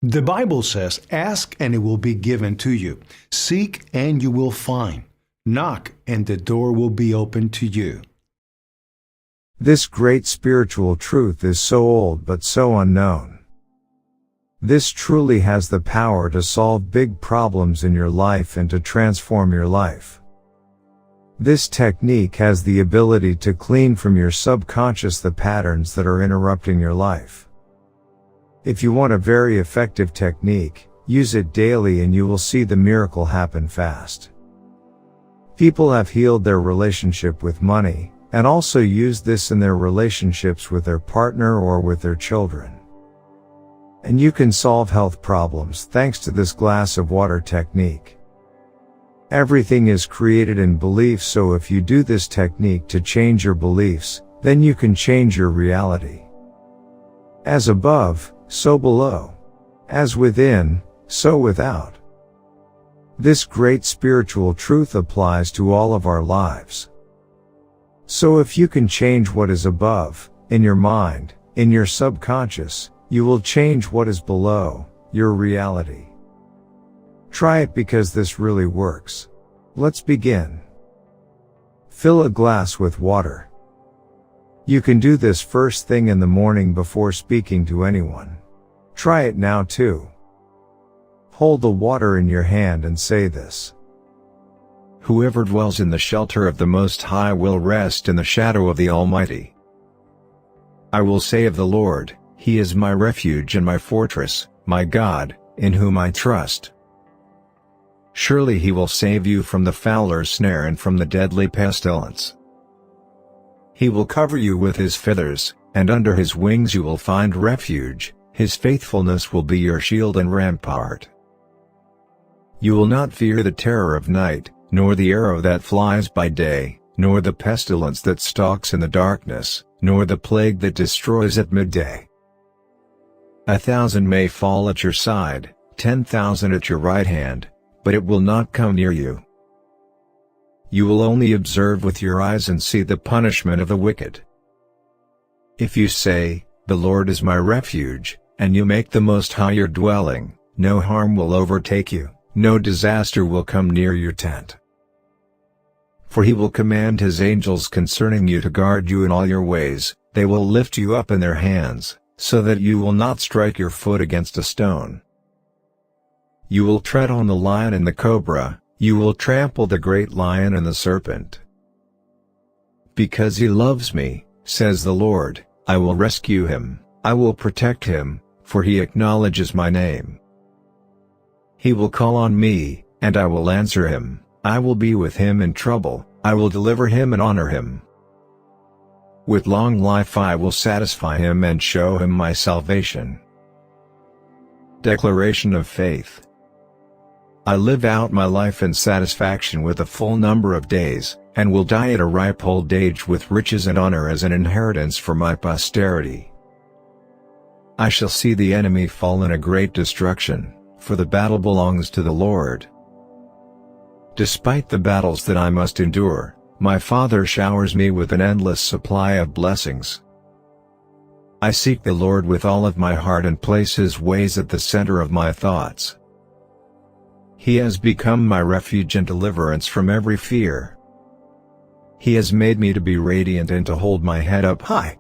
The Bible says, "Ask and it will be given to you. Seek and you will find. Knock and the door will be opened to you." This great spiritual truth is so old but so unknown. This truly has the power to solve big problems in your life and to transform your life. This technique has the ability to clean from your subconscious the patterns that are interrupting your life. If you want a very effective technique, use it daily and you will see the miracle happen fast. People have healed their relationship with money, and also used this in their relationships with their partner or with their children. And you can solve health problems thanks to this glass of water technique. Everything is created in belief, so if you do this technique to change your beliefs, then you can change your reality. As above, so below. As within, so without. This great spiritual truth applies to all of our lives. So if you can change what is above, in your mind, in your subconscious, you will change what is below, your reality. Try it because this really works. Let's begin. Fill a glass with water. You can do this first thing in the morning before speaking to anyone. Try it now too. Hold the water in your hand and say this. Whoever dwells in the shelter of the Most High will rest in the shadow of the Almighty. I will say of the Lord, He is my refuge and my fortress, my God, in whom I trust. Surely He will save you from the fowler's snare and from the deadly pestilence. He will cover you with His feathers, and under His wings you will find refuge. His faithfulness will be your shield and rampart. You will not fear the terror of night, nor the arrow that flies by day, nor the pestilence that stalks in the darkness, nor the plague that destroys at midday. 1,000 may fall at your side, 10,000 at your right hand, but it will not come near you. You will only observe with your eyes and see the punishment of the wicked. If you say, "The Lord is my refuge," and you make the Most High your dwelling, no harm will overtake you, no disaster will come near your tent. For He will command His angels concerning you to guard you in all your ways. They will lift you up in their hands, so that you will not strike your foot against a stone. You will tread on the lion and the cobra, you will trample the great lion and the serpent. Because He loves me, says the Lord, I will rescue him, I will protect him, for he acknowledges my name. He will call on me, and I will answer him. I will be with him in trouble, I will deliver him and honor him. With long life I will satisfy him and show him my salvation. Declaration of Faith. I live out my life in satisfaction with a full number of days, and will die at a ripe old age with riches and honor as an inheritance for my posterity. I shall see the enemy fall in a great destruction, for the battle belongs to the Lord. Despite the battles that I must endure, my Father showers me with an endless supply of blessings. I seek the Lord with all of my heart and place His ways at the center of my thoughts. He has become my refuge and deliverance from every fear. He has made me to be radiant and to hold my head up high.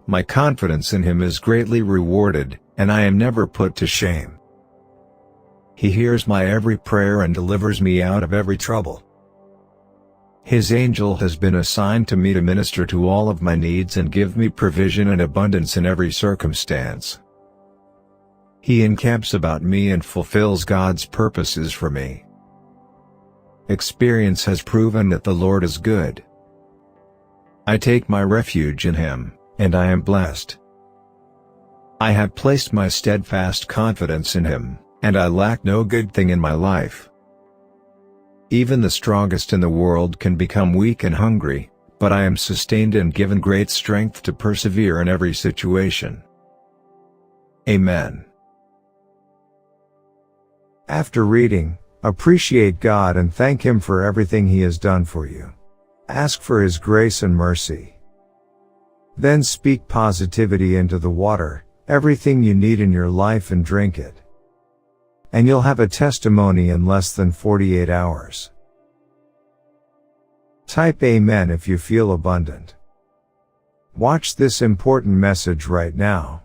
My confidence in Him is greatly rewarded, and I am never put to shame. He hears my every prayer and delivers me out of every trouble. His angel has been assigned to me to minister to all of my needs and give me provision and abundance in every circumstance. He encamps about me and fulfills God's purposes for me. Experience has proven that the Lord is good. I take my refuge in Him, and I am blessed. I have placed my steadfast confidence in Him, and I lack no good thing in my life. Even the strongest in the world can become weak and hungry, but I am sustained and given great strength to persevere in every situation. Amen. After reading, appreciate God and thank Him for everything He has done for you. Ask for His grace and mercy. Then speak positivity into the water, everything you need in your life and drink it. And you'll have a testimony in less than 48 hours. Type Amen if you feel abundant. Watch this important message right now.